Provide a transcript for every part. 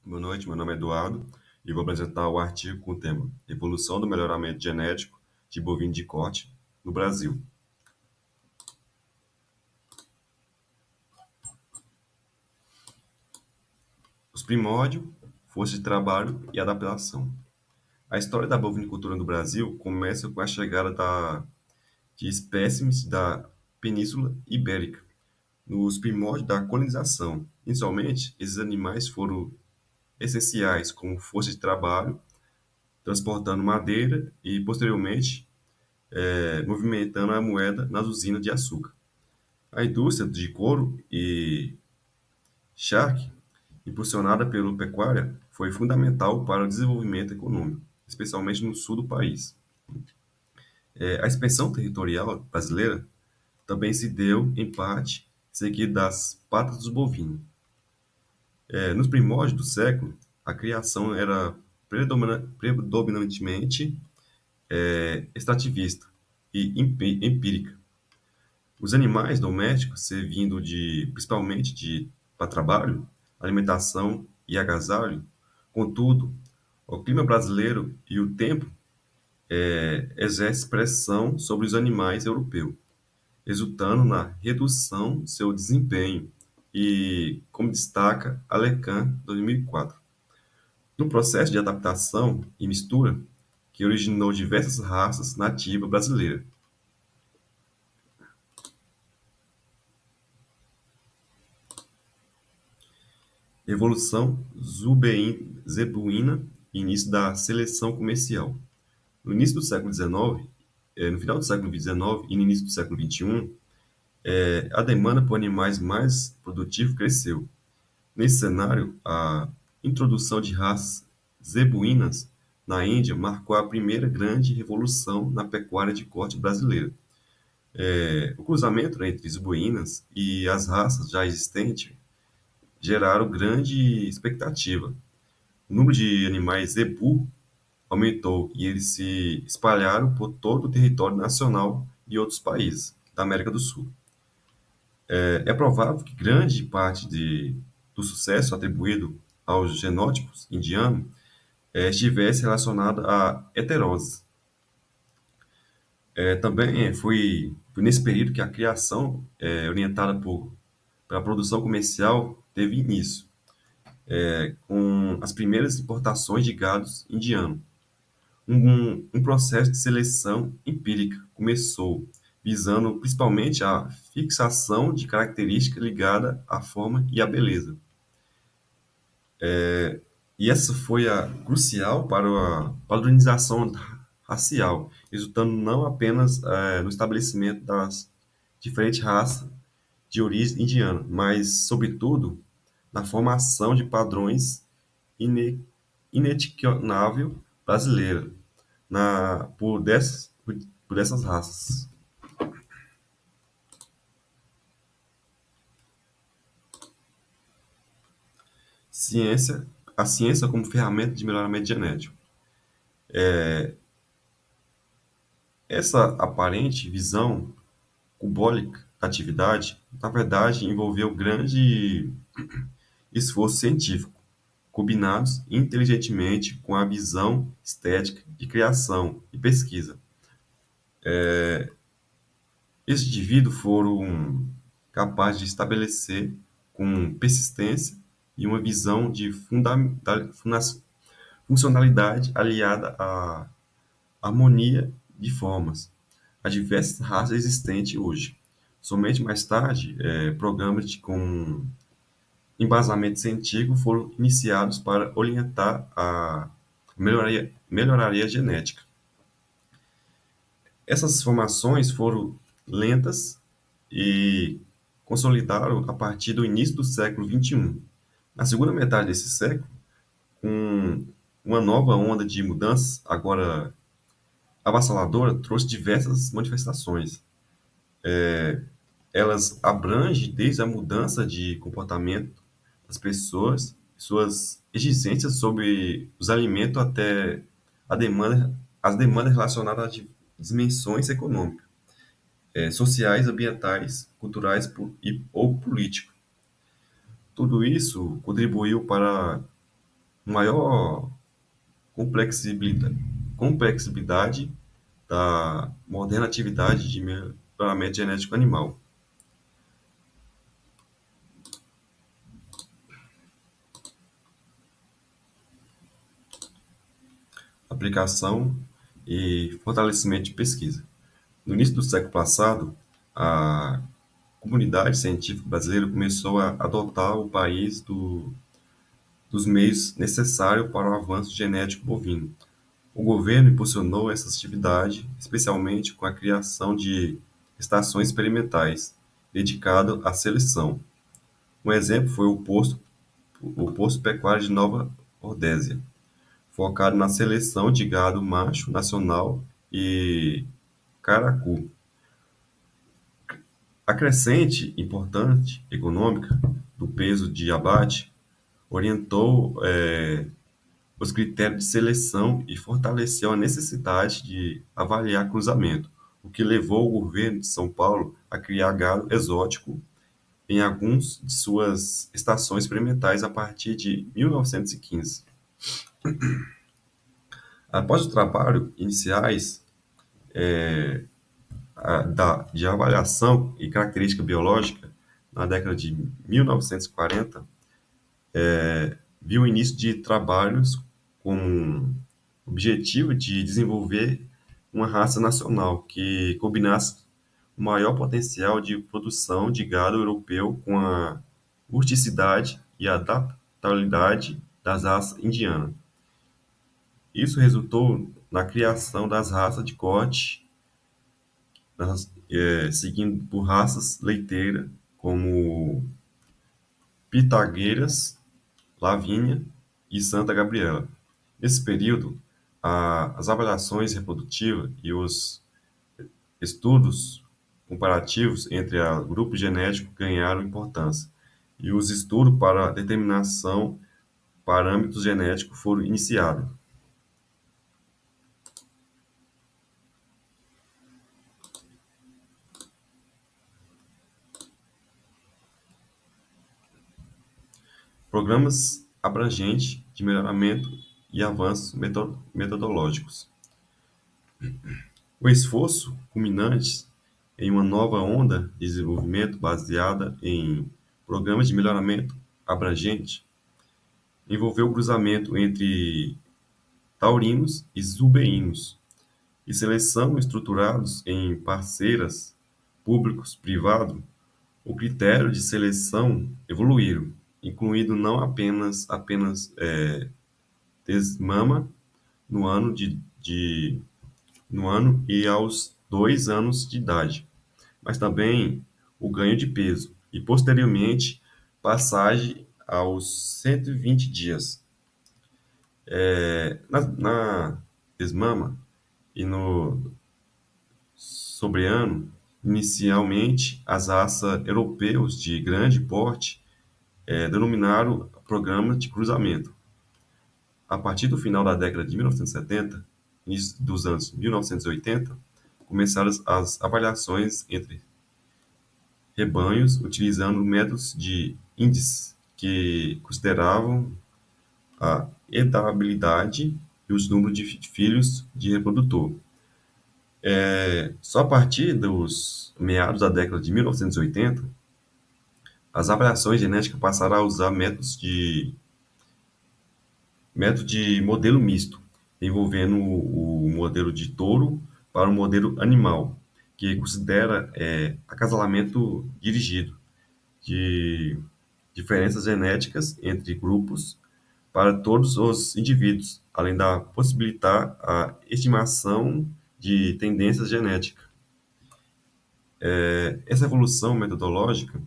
Boa noite, meu nome é Eduardo e vou apresentar o artigo com o tema Evolução do melhoramento genético de bovino de corte no Brasil. Os primórdios, força de trabalho e adaptação. A história da bovinicultura no Brasil começa com a chegada de espécimes da Península Ibérica, nos primórdios da colonização. Inicialmente, esses animais foram essenciais como força de trabalho, transportando madeira e, posteriormente, movimentando a moeda nas usinas de açúcar. A indústria de couro e charque, impulsionada pela pecuária, foi fundamental para o desenvolvimento econômico, especialmente no sul do país. A expansão territorial brasileira também se deu, em parte, seguida das patas dos bovinos. Nos primórdios do século, a criação era predominantemente extrativista e empírica. Os animais domésticos, servindo principalmente para trabalho, alimentação e agasalho, contudo, o clima brasileiro e o tempo exerce pressão sobre os animais europeus, resultando na redução do seu desempenho e, como destaca Alecan 2004, no processo de adaptação e mistura que originou diversas raças nativas brasileiras. Evolução zebuína e início da seleção comercial. No início do século XIX, no final do século XIX e no início do século XXI, a demanda por animais mais produtivos cresceu. Nesse cenário, a introdução de raças zebuínas na Índia marcou a primeira grande revolução na pecuária de corte brasileira. O cruzamento entre zebuínas e as raças já existentes geraram grande expectativa. O número de animais zebu aumentou e eles se espalharam por todo o território nacional e outros países da América do Sul. É provável que grande parte do sucesso atribuído aos genótipos indianos estivesse relacionada à heterose. Também foi nesse período que a criação, orientada pela produção comercial, teve início, com as primeiras importações de gados indianos. Um processo de seleção empírica começou, visando principalmente a fixação de características ligadas à forma e à beleza. E essa foi a crucial para a padronização racial, resultando não apenas no estabelecimento das diferentes raças de origem indiana, mas, sobretudo, na formação de padrões ine, inetquiável brasileira por dessas raças. Ciência, a ciência como ferramenta de melhoramento genético. Essa aparente visão cubólica da atividade, na verdade, envolveu grande esforço científico, combinados inteligentemente com a visão estética de criação e pesquisa. Esses indivíduos foram capazes de estabelecer com persistência e uma visão de funcionalidade aliada à harmonia de formas, a diversas raças existentes hoje. Somente mais tarde, programas com embasamento científico foram iniciados para orientar a melhoraria genética. Essas formações foram lentas e consolidaram a partir do início do século XXI. Na segunda metade desse século, com uma nova onda de mudanças, agora avassaladora, trouxe diversas manifestações. Elas abrangem desde a mudança de comportamento das pessoas, suas exigências sobre os alimentos, até as demandas relacionadas às dimensões econômicas, sociais, ambientais, culturais ou políticas. Tudo isso contribuiu para maior complexibilidade da moderna atividade de melhoramento genético animal. Aplicação e fortalecimento de pesquisa. No início do século passado, a comunidade científica brasileira começou a adotar o país dos meios necessários para o avanço genético bovino. O governo impulsionou essa atividade, especialmente com a criação de estações experimentais dedicadas à seleção. Um exemplo foi o posto pecuário de Nova Rodésia, focado na seleção de gado macho nacional e caracu. A crescente importância econômica do peso de abate orientou os critérios de seleção e fortaleceu a necessidade de avaliar cruzamento, o que levou o governo de São Paulo a criar gado exótico em algumas de suas estações experimentais a partir de 1915. Após o trabalho iniciais de avaliação e característica biológica, na década de 1940, viu o início de trabalhos com o objetivo de desenvolver uma raça nacional que combinasse o maior potencial de produção de gado europeu com a rusticidade e adaptabilidade das raças indianas. Isso resultou na criação das raças de corte, seguindo por raças leiteiras como Pitagueiras, Lavínia e Santa Gabriela. Nesse período, as avaliações reprodutivas e os estudos comparativos entre grupos genéticos ganharam importância, e os estudos para determinação parâmetros genéticos foram iniciados. Programas abrangentes de melhoramento e avanços metodológicos. O esforço culminante em uma nova onda de desenvolvimento baseada em programas de melhoramento abrangente envolveu o cruzamento entre taurinos e zubeinos e seleção estruturados em parceiras públicos-privados. O critério de seleção evoluíram, incluindo não apenas desmama no ano no ano e aos 2 anos de idade, mas também o ganho de peso e, posteriormente, passagem aos 120 dias. Na desmama e no sobreano, inicialmente, as raças europeus de grande porte denominaram programas de cruzamento. A partir do final da década de 1970, início dos anos 1980, começaram as avaliações entre rebanhos utilizando métodos de índice que consideravam a heredabilidade e os números de filhos de reprodutor. Só a partir dos meados da década de 1980, as avaliações genéticas passaram a usar método de modelo misto, envolvendo o modelo de touro para o modelo animal, que considera acasalamento dirigido de diferenças genéticas entre grupos para todos os indivíduos, além da possibilitar a estimação de tendências genéticas. Essa evolução metodológica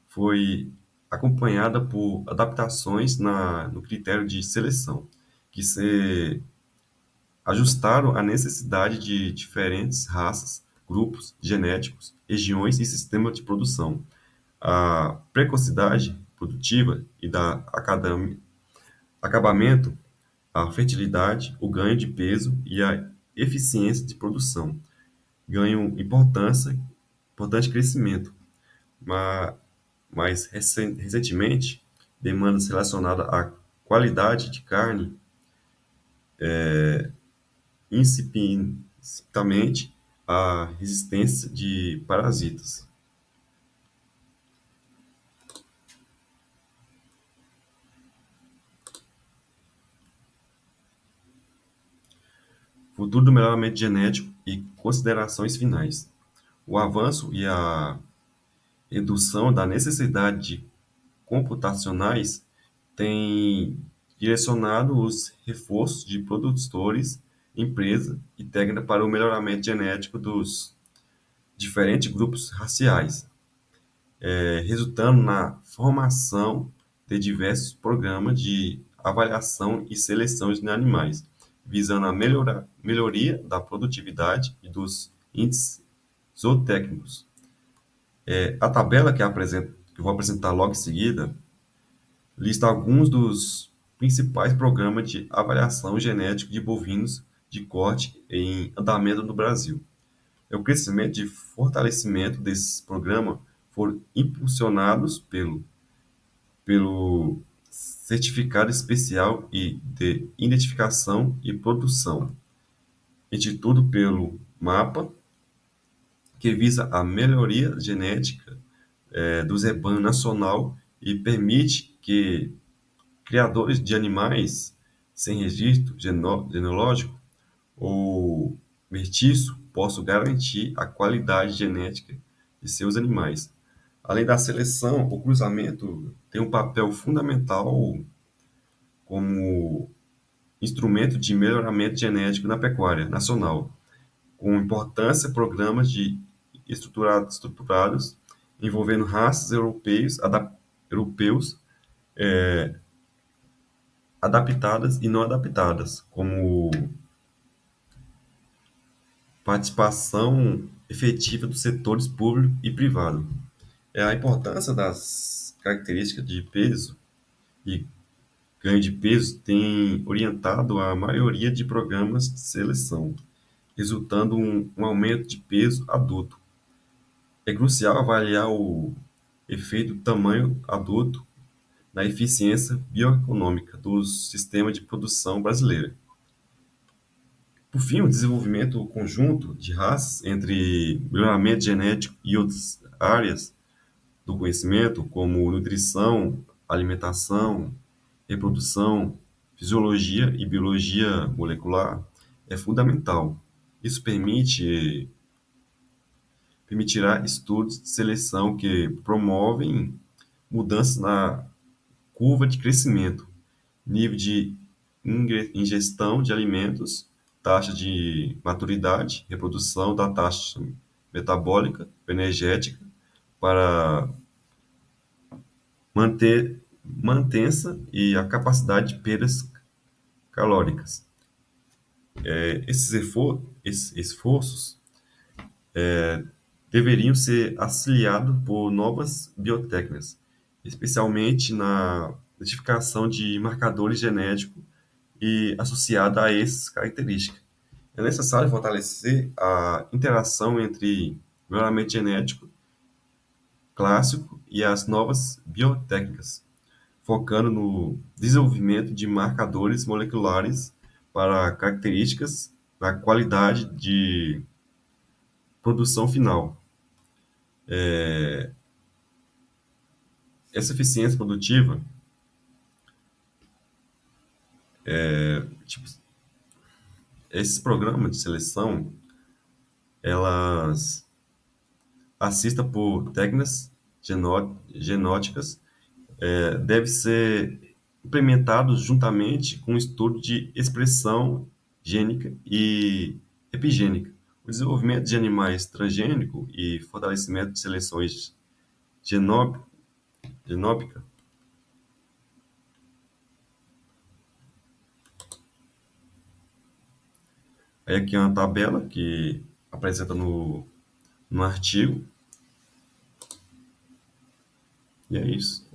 foi acompanhada por adaptações no critério de seleção, que se ajustaram à necessidade de diferentes raças, grupos genéticos, regiões e sistemas de produção. A precocidade produtiva e da acabamento, a fertilidade, o ganho de peso e a eficiência de produção ganham importante crescimento, mas recentemente demandas relacionadas à qualidade de carne, incipitamente a resistência de parasitas. Futuro do melhoramento genético e considerações finais. O avanço e a redução da necessidade de computacionais têm direcionado os reforços de produtores, empresa e técnica para o melhoramento genético dos diferentes grupos raciais, resultando na formação de diversos programas de avaliação e seleção de animais, visando a melhoria da produtividade e dos índices zootécnicos. A tabela que eu vou apresentar logo em seguida lista alguns dos principais programas de avaliação genética de bovinos de corte em andamento no Brasil. O crescimento e fortalecimento desses programas foram impulsionados pelo Certificado Especial e de Identificação e Produção, instituído pelo MAPA, que visa a melhoria genética do rebanho nacional e permite que criadores de animais sem registro genealógico ou mestiço possam garantir a qualidade genética de seus animais. Além da seleção, o cruzamento tem um papel fundamental como instrumento de melhoramento genético na pecuária nacional, com importância programas de estruturados envolvendo raças europeus adaptadas e não adaptadas, como participação efetiva dos setores público e privado. A importância das características de peso e ganho de peso tem orientado a maioria de programas de seleção, resultando um aumento de peso adulto. É crucial avaliar o efeito do tamanho adulto na eficiência bioeconômica do sistema de produção brasileira. Por fim, o desenvolvimento conjunto de raças entre melhoramento genético e outras áreas do conhecimento, como nutrição, alimentação, reprodução, fisiologia e biologia molecular, é fundamental. Isso permitirá estudos de seleção que promovem mudanças na curva de crescimento, nível de ingestão de alimentos, taxa de maturidade, reprodução da taxa metabólica, energética, para mantença e a capacidade de perdas calóricas. Esses esforços deveriam ser auxiliados por novas biotécnicas, especialmente na identificação de marcadores genéticos e associada a essas características. É necessário fortalecer a interação entre melhoramento genético clássico e as novas biotécnicas, focando no desenvolvimento de marcadores moleculares para características da qualidade de produção final. Essa eficiência produtiva, tipo, esses programas de seleção, elas assistem por técnicas genóticas, deve ser implementados juntamente com o estudo de expressão gênica e epigênica. O desenvolvimento de animais transgênicos e fortalecimento de seleções genómica. Aí aqui é uma tabela que apresenta no artigo. E é isso.